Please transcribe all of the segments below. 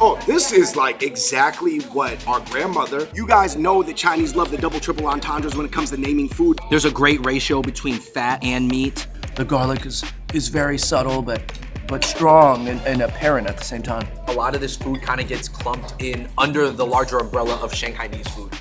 Oh, this is like exactly what our grandmother. You guys know that Chinese love the double, triple entendres when it comes to naming food. There's a great ratio between fat and meat. The garlic is very subtle, but strong and apparent at the same time. A lot of this food kind of gets clumped in under the larger umbrella of Shanghainese food.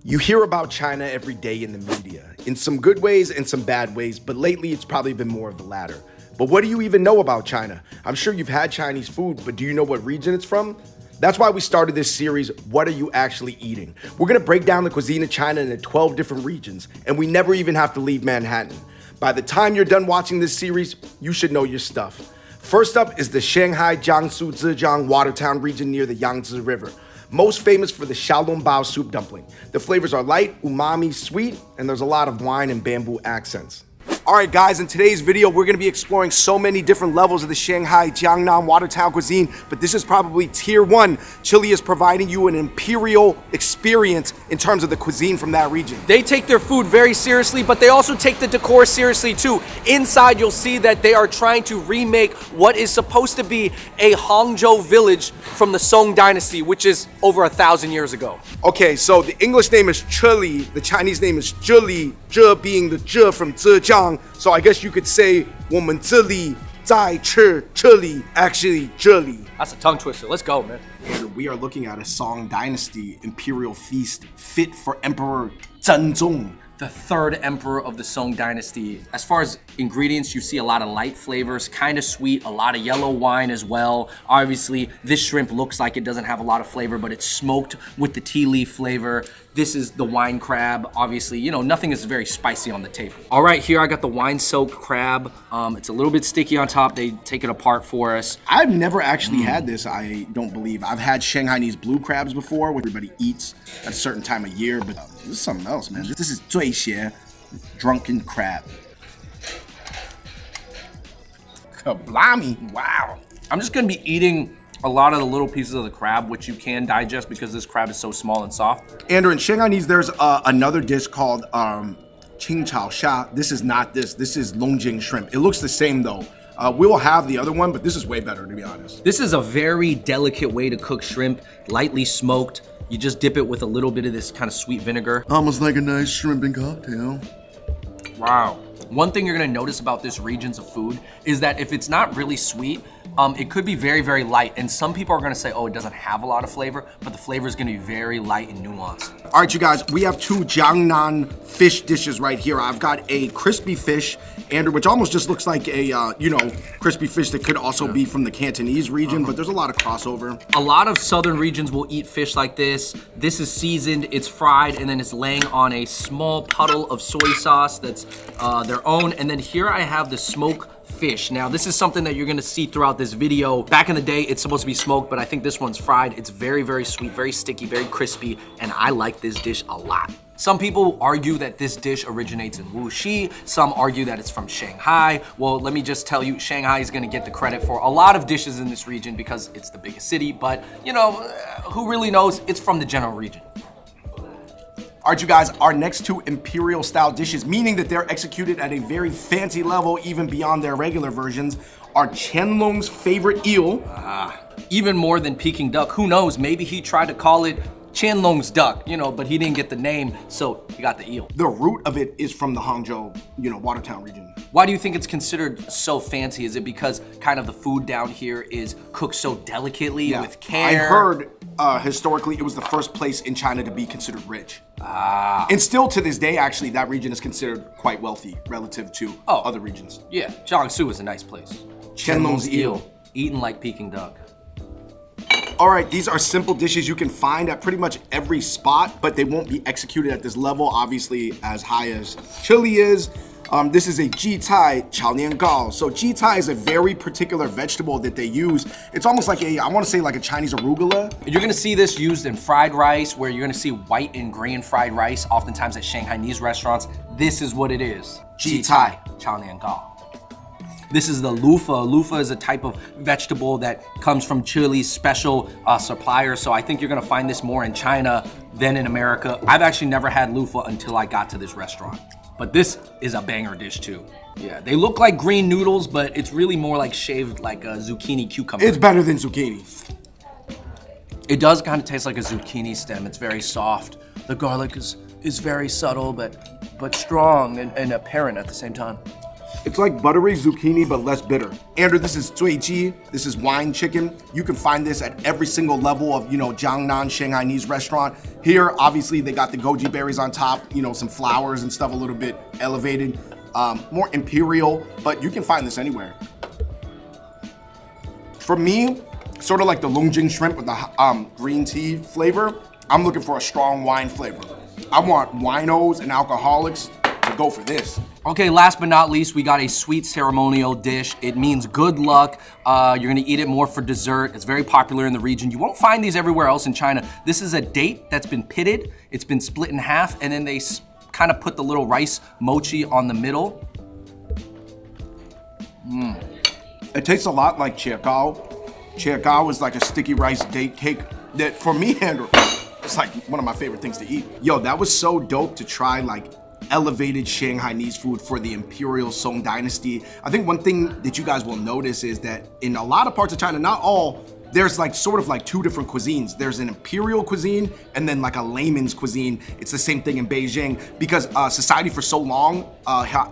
You hear about China every day in the media, in some good ways and some bad ways, but lately it's probably been more of the latter. But what do you even know about China? I'm sure you've had Chinese food, but do you know what region it's from? That's why we started this series, What Are You Actually Eating? We're gonna break down the cuisine of China into 12 different regions, and we never even have to leave Manhattan. By the time you're done watching this series, you should know your stuff. First up is the Shanghai, Jiangsu, Zhejiang, Watertown region near the Yangtze River. Most famous for the xiaolongbao soup dumpling. The flavors are light, umami, sweet, and there's a lot of wine and bamboo accents. All right, guys, in today's video, we're gonna be exploring so many different levels of the Shanghai, Jiangnan, Watertown cuisine, but this is probably tier 1. Chile is providing you an imperial experience in terms of the cuisine from that region. They take their food very seriously, but they also take the decor seriously too. Inside, you'll see that they are trying to remake what is supposed to be a Hangzhou village from the Song Dynasty, which is over 1,000 years ago. Okay, so the English name is Chili, the Chinese name is Zhili, zhe being the zhe from Zhejiang. So I guess you could say 我们这里在吃这里 actually 这里. That's a tongue twister. Let's go, man. And we are looking at a Song Dynasty imperial feast fit for Emperor Zhenzong, the third emperor of the Song Dynasty. As far as ingredients, you see a lot of light flavors, kind of sweet, a lot of yellow wine as well. Obviously, this shrimp looks like it doesn't have a lot of flavor, but it's smoked with the tea leaf flavor. This is the wine crab. Obviously, you know, nothing is very spicy on the table. All right, here I got the wine-soaked crab. It's a little bit sticky on top. They take it apart for us. I've never actually had this, I don't believe. I've had Shanghainese blue crabs before, where everybody eats at a certain time of year, but this is something else, man. This is 醉蟹, drunken crab. Kablami, wow. I'm just gonna be eating a lot of the little pieces of the crab, which you can digest because this crab is so small and soft. Andrew, in Shanghainese, there's another dish called Qing Chao Sha. This is not this. This is Longjing shrimp. It looks the same though. We will have the other one, but this is way better, to be honest. This is a very delicate way to cook shrimp, lightly smoked. You just dip it with a little bit of this kind of sweet vinegar. Almost like a nice shrimp and cocktail. Wow. One thing you're gonna notice about this regions of food is that if it's not really sweet, it could be very, very light. And some people are gonna say, oh, it doesn't have a lot of flavor, but the flavor is gonna be very light and nuanced. All right, you guys, we have two Jiangnan fish dishes right here. I've got a crispy fish, Andrew, which almost just looks like a, crispy fish that could also be from the Cantonese region, but there's a lot of crossover. A lot of southern regions will eat fish like this. This is seasoned, it's fried, and then it's laying on a small puddle of soy sauce that's their own. And then here I have the smoked fish. Now, this is something that you're gonna see throughout this video. Back in the day, it's supposed to be smoked, but I think this one's fried. It's very, very sweet, very sticky, very crispy, and I like this dish a lot. Some people argue that this dish originates in Wuxi. Some argue that it's from Shanghai. Well, let me just tell you, Shanghai is gonna get the credit for a lot of dishes in this region because it's the biggest city, but who really knows? It's from the general region. All right, you guys, our next two imperial style dishes, meaning that they're executed at a very fancy level, even beyond their regular versions, are Qianlong's favorite eel. Even more than Peking duck. Who knows? Maybe he tried to call it Qianlong's duck, but he didn't get the name, so he got the eel. The root of it is from the Hangzhou, Watertown region. Why do you think it's considered so fancy? Is it because kind of the food down here is cooked so delicately with care? I heard historically it was the first place in China to be considered rich. And still to this day, actually, that region is considered quite wealthy relative to other regions. Yeah, Jiangsu is a nice place. Qianlong's eel. Eaten like Peking duck. All right, these are simple dishes you can find at pretty much every spot, but they won't be executed at this level, obviously as high as Chile is. This is a ji cai chao nian gao. So ji cai is a very particular vegetable that they use. It's almost like I want to say like a Chinese arugula. You're gonna see this used in fried rice, where you're gonna see white and green fried rice, oftentimes at Shanghainese restaurants. This is what it is. Ji cai chao nian gao. This is the loofah. Loofah is a type of vegetable that comes from Chile's special supplier. So I think you're gonna find this more in China than in America. I've actually never had loofah until I got to this restaurant. But this is a banger dish too. Yeah, they look like green noodles, but it's really more like shaved like a zucchini cucumber. It's better than zucchini. It does kind of taste like a zucchini stem. It's very soft. The garlic is very subtle, but strong and apparent at the same time. It's like buttery zucchini, but less bitter. Andrew, this is cui ji. This is wine chicken. You can find this at every single level of, Jiangnan Shanghainese restaurant. Here, obviously, they got the goji berries on top, some flowers and stuff a little bit elevated. More imperial, but you can find this anywhere. For me, sort of like the Longjing shrimp with the green tea flavor, I'm looking for a strong wine flavor. I want winos and alcoholics to go for this. Okay, last but not least, we got a sweet ceremonial dish. It means good luck. You're gonna eat it more for dessert. It's very popular in the region. You won't find these everywhere else in China. This is a date that's been pitted. It's been split in half, and then they kind of put the little rice mochi on the middle. It tastes a lot like chia gao. Chia gao is like a sticky rice date cake that, for me, Andrew, it's like one of my favorite things to eat. Yo, that was so dope to try like elevated Shanghainese food for the Imperial Song Dynasty. I think one thing that you guys will notice is that in a lot of parts of China, not all, there's like sort of like two different cuisines. There's an imperial cuisine and then like a layman's cuisine. It's the same thing in Beijing because society for so long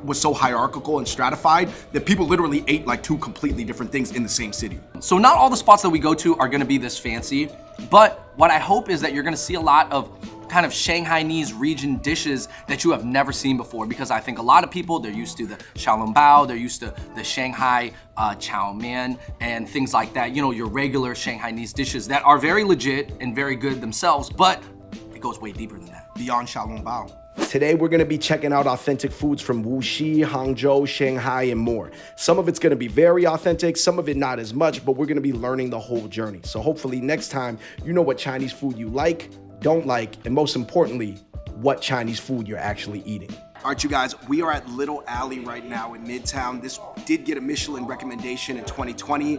was so hierarchical and stratified that people literally ate like two completely different things in the same city. So not all the spots that we go to are gonna be this fancy, but what I hope is that you're gonna see a lot of kind of Shanghainese region dishes that you have never seen before, because I think a lot of people, they're used to the xiaolongbao, they're used to the Shanghai chow mein and things like that, your regular Shanghainese dishes that are very legit and very good themselves, but it goes way deeper than that. Beyond xiaolongbao. Today, we're gonna be checking out authentic foods from Wuxi, Hangzhou, Shanghai, and more. Some of it's gonna be very authentic, some of it not as much, but we're gonna be learning the whole journey. So hopefully next time, you know what Chinese food you like, don't like, and most importantly, what Chinese food you're actually eating. All right, you guys, we are at Little Alley right now in Midtown. This did get a Michelin recommendation in 2020.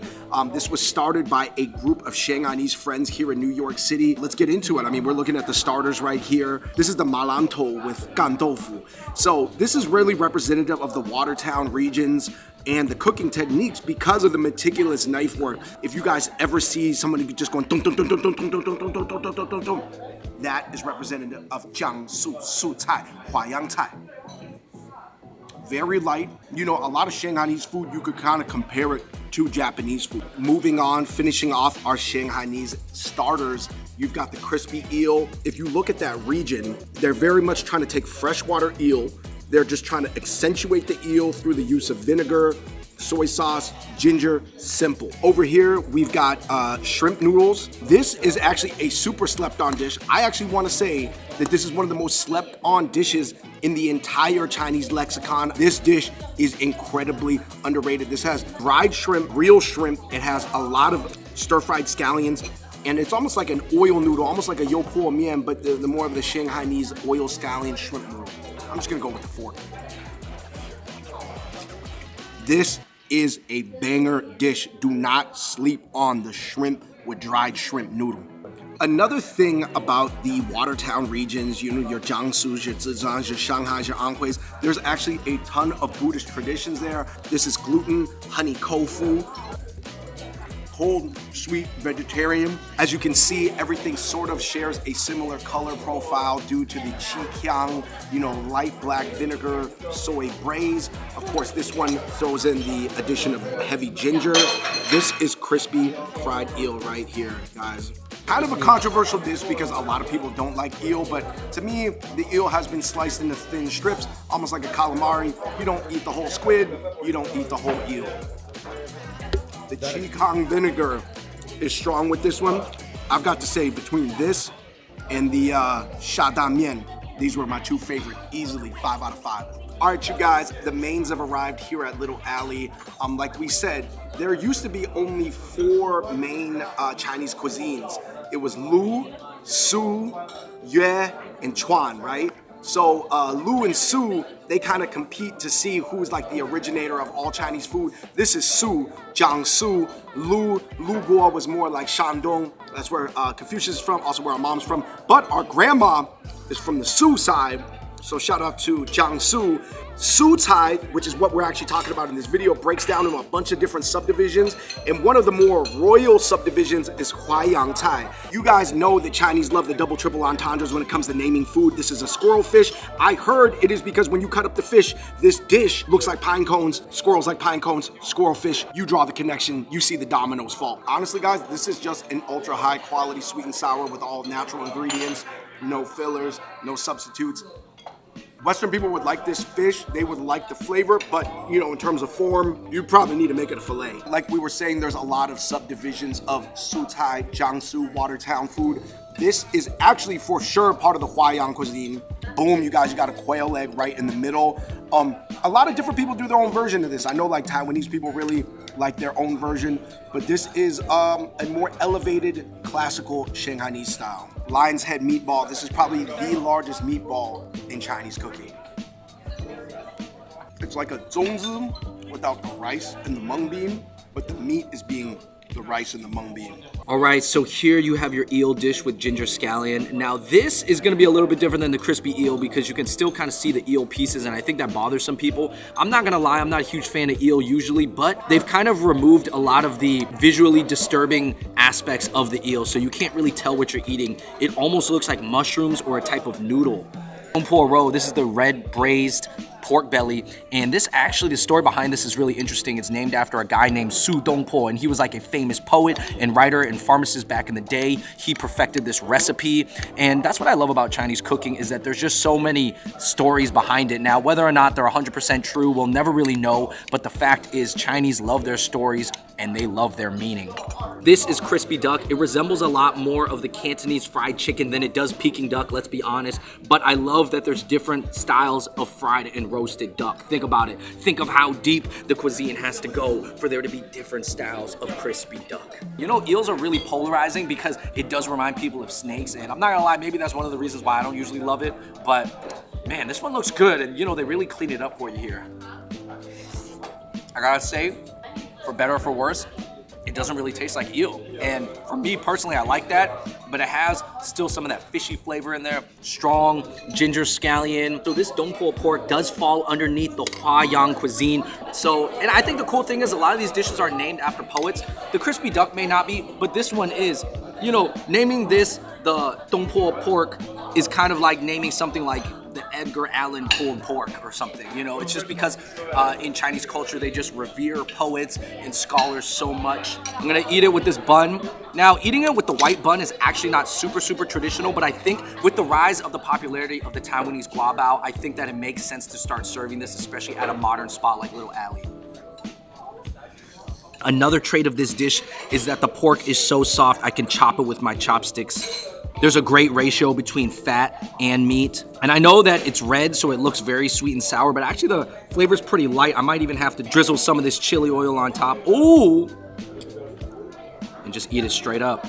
This was started by a group of Shanghainese friends here in New York City. Let's get into it. I mean, we're looking at the starters right here. This is the malantou with gan tofu. So this is really representative of the Watertown regions and the cooking techniques because of the meticulous knife work. If you guys ever see somebody just going dum dum dum dum dum dum dum dum dum dum dum dum dum, that is representative of Jiangsu Su Cai, Huayang Cai. Very light. A lot of Shanghainese food, you could kind of compare it to Japanese food. Moving on, finishing off our Shanghainese starters, you've got the crispy eel. If you look at that region, they're very much trying to take freshwater eel. They're just trying to accentuate the eel through the use of vinegar, soy sauce, ginger, simple. Over here, we've got shrimp noodles. This is actually a super slept on dish. I actually want to say that this is one of the most slept on dishes in the entire Chinese lexicon. This dish is incredibly underrated. This has dried shrimp, real shrimp. It has a lot of stir-fried scallions, and it's almost like an oil noodle, almost like a yopo mian, but the more of the Shanghainese oil scallion shrimp noodle. I'm just gonna go with the fork. This is a banger dish. Do not sleep on the shrimp with dried shrimp noodle. Another thing about the Watertown regions, your Jiangsu, your Zhejiang, your Shanghai, your Anhui's, there's actually a ton of Buddhist traditions there. This is gluten, honey tofu, cold, sweet, vegetarian. As you can see, everything sort of shares a similar color profile due to the chikiang, light black vinegar, soy braise. Of course, this one throws in the addition of heavy ginger. This is crispy fried eel right here, guys. Kind of a controversial dish because a lot of people don't like eel, but to me, the eel has been sliced into thin strips, almost like a calamari. You don't eat the whole squid, you don't eat the whole eel. The chikiang vinegar is strong with this one. I've got to say, between this and the shada mian, these were my two favorite, easily 5 out of 5. All right, you guys, the mains have arrived here at Little Alley. Like we said, there used to be only 4 main Chinese cuisines. It was Lu, Su, Yue, and Chuan, right? So Lu and Su, they kind of compete to see who's like the originator of all Chinese food. This is Su, Jiangsu. Lu Guo was more like Shandong. That's where Confucius is from, also where our mom's from. But our grandma is from the Su side. So shout out to Jiangsu. Sucai, which is what we're actually talking about in this video, breaks down into a bunch of different subdivisions. And one of the more royal subdivisions is Huaiyangcai. You guys know that Chinese love the double triple entendres when it comes to naming food. This is a squirrel fish. I heard it is because when you cut up the fish, this dish looks like pine cones, squirrels like pine cones, squirrel fish. You draw the connection, you see the dominoes fall. Honestly guys, this is just an ultra high quality sweet and sour with all natural ingredients, no fillers, no substitutes. Western people would like this fish, they would like the flavor, but you know, in terms of form, you probably need to make it a fillet. Like we were saying, there's a lot of subdivisions of Sucai, Jiangsu, Watertown food. This is actually for sure part of the Huaiyang cuisine. Boom, you guys, you got a quail egg right in the middle. A lot of different people do their own version of this. I know like Taiwanese people really like their own version, but this is a more elevated classical Shanghainese style. Lion's head meatball. This is probably the largest meatball in Chinese cooking. It's like a zongzi without the rice and the mung bean, but the meat is being the rice and the mung bean. All right, so here you have your eel dish with ginger scallion. Now this is gonna be a little bit different than the crispy eel because you can still kind of see the eel pieces, and I think that bothers some people. I'm not gonna lie, I'm not a huge fan of eel usually, but they've kind of removed a lot of the visually disturbing aspects of the eel, so you can't really tell what you're eating. It almost looks like mushrooms or a type of noodle. Dongpo roe, this is the red braised pork belly, and this actually, the story behind this is really interesting. It's named after a guy named Su Dongpo, and he was like a famous poet and writer and pharmacist back in the day. He perfected this recipe, and that's what I love about Chinese cooking, is that there's just so many stories behind it. Now, whether or not they're 100% true, we'll never really know, but the fact is Chinese love their stories and they love their meaning. This is crispy duck. It resembles a lot more of the Cantonese fried chicken than it does Peking duck, let's be honest, but I love that there's different styles of fried and roasted duck. Think about it. Think of how deep the cuisine has to go for there to be different styles of crispy duck. You know, eels are really polarizing because it does remind people of snakes, and I'm not gonna lie, maybe that's one of the reasons why I don't usually love it, but man, this one looks good, and you know, they really clean it up for you here. I gotta say, for better or for worse, it doesn't really taste like eel. And for me personally, I like that, but it has still some of that fishy flavor in there, strong ginger scallion. So this Dongpo pork does fall underneath the Huaiyang cuisine. So, and I think the cool thing is a lot of these dishes are named after poets. The crispy duck may not be, but this one is. You know, naming this the Dongpo pork is kind of like naming something like the Edgar Allan pulled pork or something. You know, it's just because in Chinese culture they just revere poets and scholars so much. I'm gonna eat it with this bun. Now, eating it with the white bun is actually not super traditional, but I think with the rise of the popularity of the Taiwanese guabao, I think that it makes sense to start serving this, especially at a modern spot like Little Alley. Another trait of this dish is that the pork is so soft I can chop it with my chopsticks. There's a great ratio between fat and meat. And I know that it's red, so it looks very sweet and sour, but actually the flavor's pretty light. I might even have to drizzle some of this chili oil on top. Ooh! And just eat it straight up.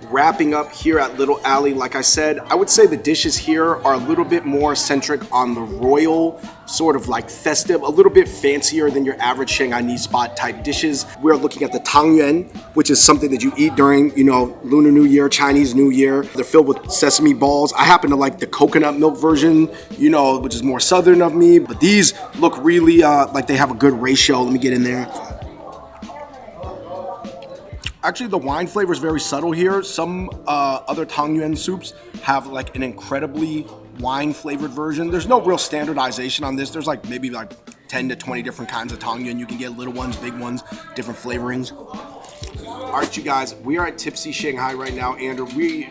Wrapping up here at Little Alley, like I said, I would say the dishes here are a little bit more centric on the royal, sort of like festive, a little bit fancier than your average Shanghainese spot type dishes. We're looking at the tangyuan, which is something that you eat during, you know, Lunar New Year, Chinese New Year. They're filled with sesame balls. I happen to like the coconut milk version, you know, which is more southern of me, but these look really like they have a good ratio. Let me get in there. Actually, the wine flavor is very subtle here. Some other tangyuan soups have like an incredibly wine flavored version. There's no real standardization on this. There's like maybe like 10 to 20 different kinds of tangyuan. You can get little ones, big ones, different flavorings. All right, you guys, we are at Tipsy Shanghai right now, and we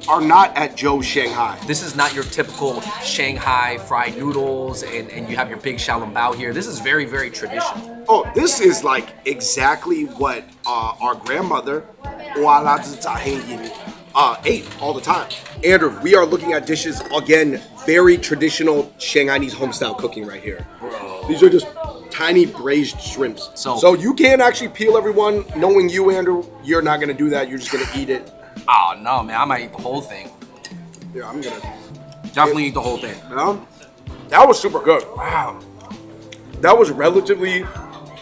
are not at Joe's Shanghai. This is not your typical Shanghai fried noodles and you have your big xiaolongbao here. This is very traditional. Oh, this is like exactly what our grandmother ate all the time. Andrew, we are looking at dishes, again, very traditional Shanghainese home-style cooking right here. Bro. These are just tiny braised shrimps. So you can actually peel everyone. Knowing you, Andrew, you're not gonna do that. You're just gonna eat it. Oh no, man, I might eat the whole thing. Yeah, I'm gonna definitely eat the whole thing. That was super good. Wow. That was relatively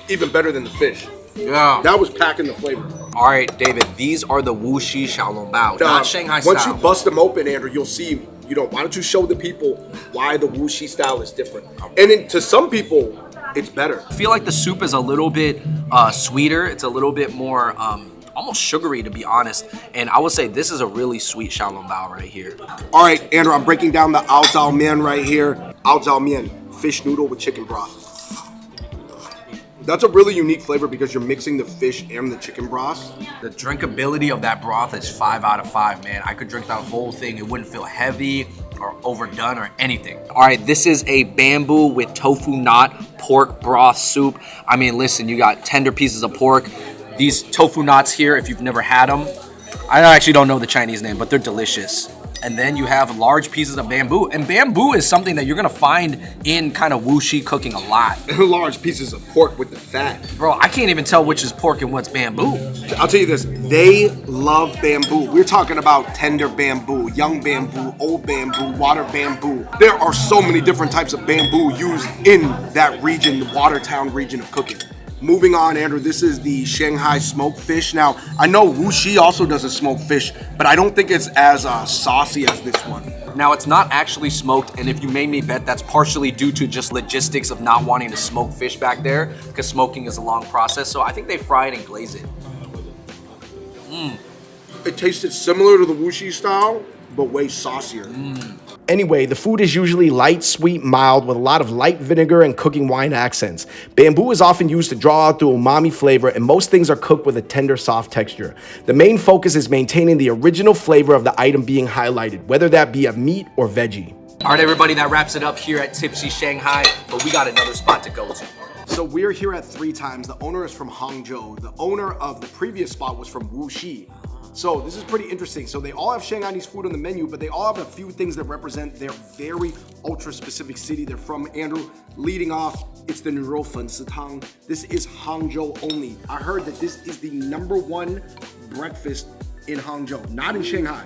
even better than the fish. Yeah. That was packing the flavor. All right, David, these are the Wuxi Xiaolongbao, not Shanghai Once style. you bust them open, Andrew, you'll see, why don't you show the people why the Wuxi style is different? And then to some people, it's better. I feel like the soup is a little bit sweeter. It's a little bit more almost sugary, to be honest. And I would say this is a really sweet Xiaolongbao right here. All right, Andrew, I'm breaking down the ao zhao mian right here. Ao zhao mian, fish noodle with chicken broth. That's a really unique flavor because you're mixing the fish and the chicken broth. The drinkability of that broth is 5 out of 5, man. I could drink that whole thing. It wouldn't feel heavy or overdone or anything. All right, this is a bamboo with tofu knot pork broth soup. I mean, listen, you got tender pieces of pork. These tofu knots here, if you've never had them, I actually don't know the Chinese name, but they're delicious. And then you have large pieces of bamboo. And bamboo is something that you're gonna find in kind of Wuxi cooking a lot. Large pieces of pork with the fat. Bro, I can't even tell which is pork and what's bamboo. I'll tell you this, they love bamboo. We're talking about tender bamboo, young bamboo, old bamboo, water bamboo. There are so many different types of bamboo used in that region, the Watertown region of cooking. Moving on, Andrew, this is the Shanghai smoked fish. Now, I know Wuxi also does a smoked fish, but I don't think it's as saucy as this one. Now, it's not actually smoked, and if you made me bet, that's partially due to just logistics of not wanting to smoke fish back there, because smoking is a long process, so I think they fry it and glaze it. It tasted similar to the Wuxi style, but way saucier. Anyway, the food is usually light, sweet, mild, with a lot of light vinegar and cooking wine accents. Bamboo is often used to draw out the umami flavor, and most things are cooked with a tender, soft texture. The main focus is maintaining the original flavor of the item being highlighted, whether that be a meat or veggie. All right, everybody, that wraps it up here at Tipsy Shanghai, but we got another spot to go to. So we're here at 3 Times. The owner is from Hangzhou. The owner of the previous spot was from Wuxi. So this is pretty interesting. So they all have Shanghainese food on the menu, but they all have a few things that represent their very ultra specific city they're from. Andrew, leading off, it's the Nuro Tang. This is Hangzhou only. I heard that this is the #1 breakfast in Hangzhou, not in Shanghai.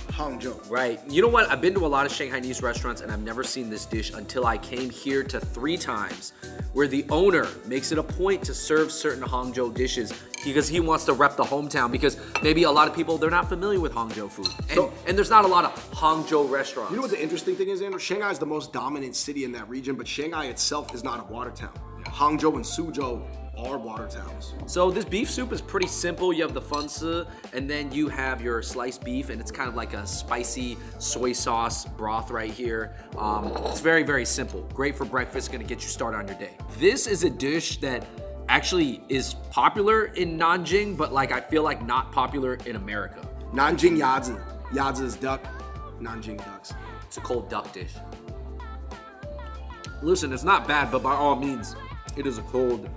Hangzhou. Right. You know what? I've been to a lot of Shanghainese restaurants and I've never seen this dish until I came here to 3 Times, where the owner makes it a point to serve certain Hangzhou dishes because he wants to rep the hometown, because maybe a lot of people, they're not familiar with Hangzhou food. And there's not a lot of Hangzhou restaurants. You know what the interesting thing is, Andrew? Shanghai is the most dominant city in that region, but Shanghai itself is not a water town. Hangzhou and Suzhou are water towns. So this beef soup is pretty simple. You have the funsi, and then you have your sliced beef, and it's kind of like a spicy soy sauce broth right here. It's very, very simple. Great for breakfast, gonna get you started on your day. This is a dish that actually is popular in Nanjing, but like I feel like not popular in America. Nanjing Yazi. Yazi is duck, Nanjing ducks. It's a cold duck dish. Listen, it's not bad, but by all means, it is a cold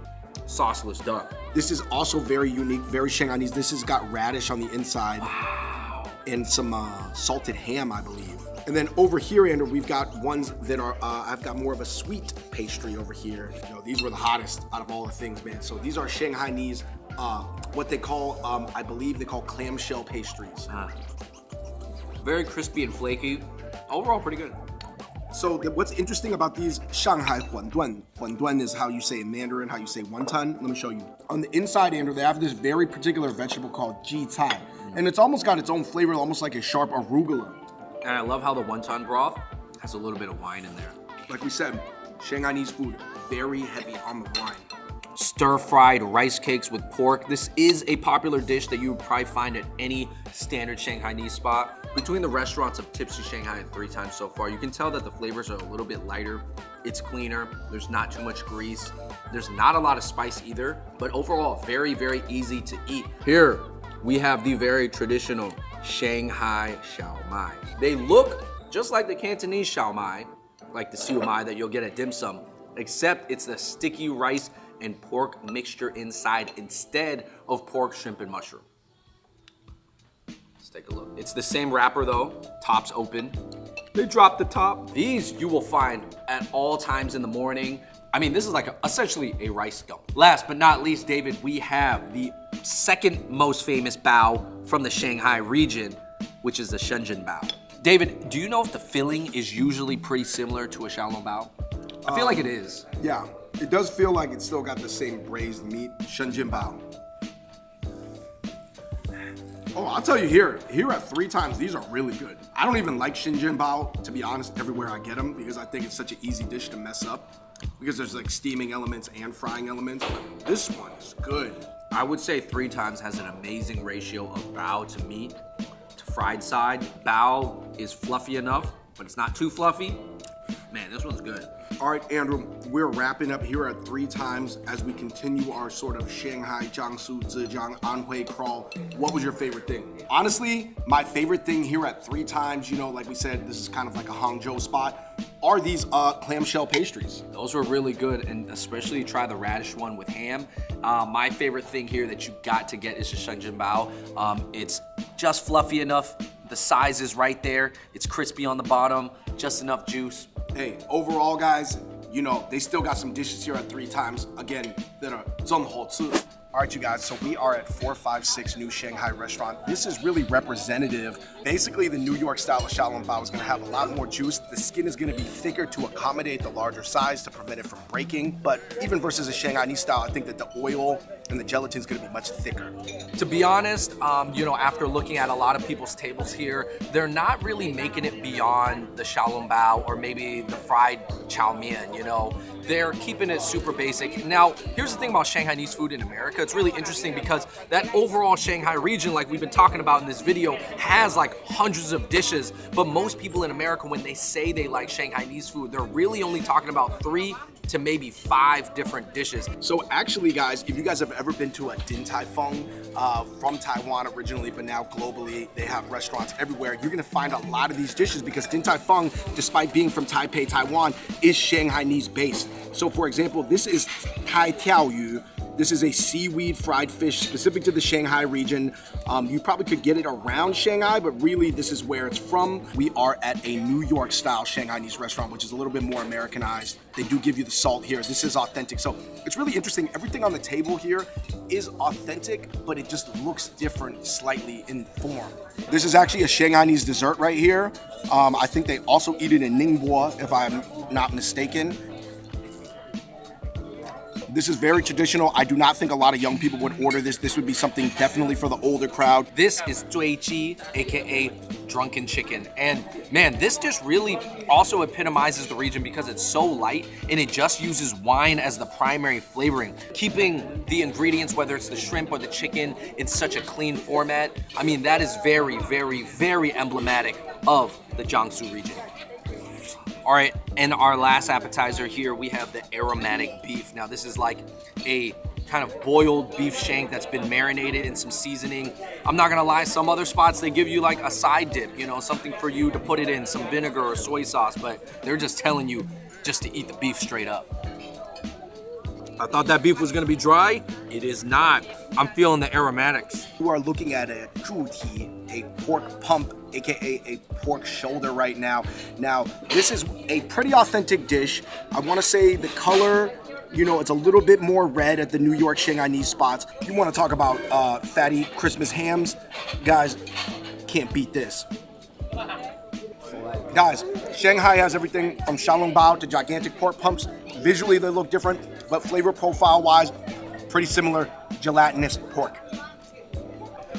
sauceless duck. This is also very unique, very Shanghainese. This has got radish on the inside. Wow. And some salted ham, I believe. And then over here, Andrew, we've got ones that are, I've got more of a sweet pastry over here. You know, these were the hottest out of all the things, man. So these are Shanghainese, what they call, I believe they call clamshell pastries. Very crispy and flaky. Overall, pretty good. So what's interesting about these Shanghai huanduan, huanduan is how you say in Mandarin, how you say wonton. Let me show you. On the inside, Andrew, they have this very particular vegetable called ji cai. And it's almost got its own flavor, almost like a sharp arugula. And I love how the wonton broth has a little bit of wine in there. Like we said, Shanghainese food, very heavy on the wine. Stir-fried rice cakes with pork. This is a popular dish that you would probably find at any standard Shanghainese spot. Between the restaurants of Tipsy Shanghai and 3 Times so far, you can tell that the flavors are a little bit lighter. It's cleaner. There's not too much grease. There's not a lot of spice either, but overall, very, very easy to eat. Here, we have the very traditional Shanghai Xiao Mai. They look just like the Cantonese Xiao Mai, like the siu mai that you'll get at dim sum, except it's the sticky rice and pork mixture inside instead of pork, shrimp, and mushroom. Let's take a look. It's the same wrapper though, top's open. They drop the top. These you will find at all times in the morning. I mean, this is like essentially a rice dump. Last but not least, David, we have the second most famous bao from the Shanghai region, which is the Shenzhen bao. David, do you know if the filling is usually pretty similar to a Xiaolongbao? I feel like it is. Yeah, it does feel like it's still got the same braised meat, Shenzhen bao. Oh, I'll tell you here at 3 times, these are really good. I don't even like Xinjianbao, to be honest, everywhere I get them, because I think it's such an easy dish to mess up, because there's like steaming elements and frying elements. But this one is good. I would say 3 times has an amazing ratio of bao to meat to fried side. Bao is fluffy enough, but it's not too fluffy. Man, this one's good. All right, Andrew, we're wrapping up here at 3 times as we continue our sort of Shanghai, Jiangsu, Zhejiang, Anhui crawl. What was your favorite thing? Honestly, my favorite thing here at 3 times, you know, like we said, this is kind of like a Hangzhou spot, are these clamshell pastries. Those were really good, and especially try the radish one with ham. My favorite thing here that you got to get is the Shenzhenbao. It's just fluffy enough. The size is right there. It's crispy on the bottom, just enough juice. Hey, overall, guys, you know, they still got some dishes here at 3 times, again, that are 正好吃. All right, you guys, so we are at 456 New Shanghai Restaurant. This is really representative. Basically, the New York style of xiaolongbao is gonna have a lot more juice. The skin is gonna be thicker to accommodate the larger size to prevent it from breaking. But even versus a Shanghainese style, I think that the oil and the gelatin is gonna be much thicker. To be honest, you know, after looking at a lot of people's tables here, they're not really making it beyond the xiaolongbao or maybe the fried chow mein, you know. They're keeping it super basic. Now, here's the thing about Shanghainese food in America. It's really interesting because that overall Shanghai region, like we've been talking about in this video, has like hundreds of dishes. But most people in America, when they say they like Shanghainese food, they're really only talking about 3 to maybe 5 different dishes. So actually, guys, if you guys have ever been to a Din Tai Fung from Taiwan originally, but now globally, they have restaurants everywhere, you're gonna find a lot of these dishes because Din Tai Fung, despite being from Taipei, Taiwan, is Shanghainese based. So for example, this is Tai Tiao Yu. This is a seaweed fried fish specific to the Shanghai region. You probably could get it around Shanghai, but really this is where it's from. We are at a New York style Shanghainese restaurant, which is a little bit more Americanized. They do give you the salt here. This is authentic. So it's really interesting. Everything on the table here is authentic, but it just looks different slightly in form. This is actually a Shanghainese dessert right here. I think they also eat it in Ningbo, if I'm not mistaken. This is very traditional. I do not think a lot of young people would order this. This would be something definitely for the older crowd. This is zuiqi, aka drunken chicken. And man, this dish really also epitomizes the region because it's so light and it just uses wine as the primary flavoring, keeping the ingredients, whether it's the shrimp or the chicken, in such a clean format. I mean, that is very, very, very emblematic of the Jiangsu region. All right, and our last appetizer here, we have the aromatic beef. Now this is like a kind of boiled beef shank that's been marinated in some seasoning. I'm not gonna lie, some other spots, they give you like a side dip, you know, something for you to put it in, some vinegar or soy sauce, but they're just telling you just to eat the beef straight up. I thought that beef was gonna be dry. It is not. I'm feeling the aromatics. You are looking at a zhuti, a pork pump, aka a pork shoulder right now. Now, this is a pretty authentic dish. I wanna say the color, you know, it's a little bit more red at the New York Shanghainese spots. If you wanna talk about fatty Christmas hams, guys, can't beat this. Guys, Shanghai has everything from xiaolongbao to gigantic pork pumps. Visually, they look different, but flavor profile-wise, pretty similar, gelatinous pork.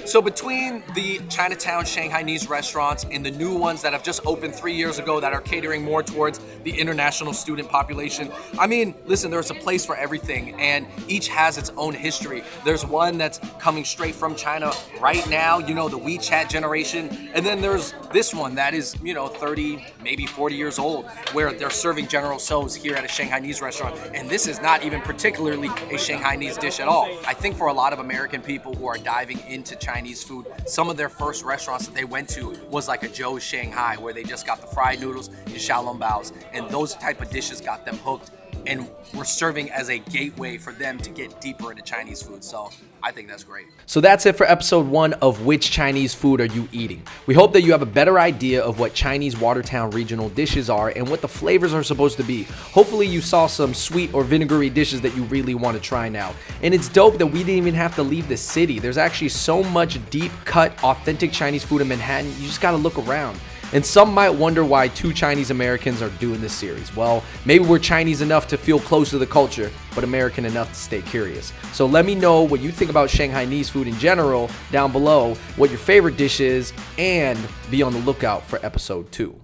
So between the Chinatown Shanghainese restaurants and the new ones that have just opened 3 years ago that are catering more towards the international student population, I mean, listen, there's a place for everything and each has its own history. There's one that's coming straight from China right now, you know, the WeChat generation. And then there's this one that is, you know, 30, maybe 40 years old, where they're serving General Tso's here at a Shanghainese restaurant. And this is not even particularly a Shanghainese dish at all. I think for a lot of American people who are diving into Chinese food, some of their first restaurants that they went to was like a Joe's Shanghai, where they just got the fried noodles and xiaolongbaos, and those type of dishes got them hooked and were serving as a gateway for them to get deeper into Chinese food. So I think that's great. So that's it for episode 1 of Which Chinese Food Are You Eating? We hope that you have a better idea of what Chinese Watertown regional dishes are and what the flavors are supposed to be. Hopefully you saw some sweet or vinegary dishes that you really want to try now. And it's dope that we didn't even have to leave the city. There's actually so much deep cut, authentic Chinese food in Manhattan. You just got to look around. And some might wonder why two Chinese Americans are doing this series. Well, maybe we're Chinese enough to feel close to the culture, but American enough to stay curious. So let me know what you think about Shanghainese food in general down below, what your favorite dish is, and be on the lookout for episode 2.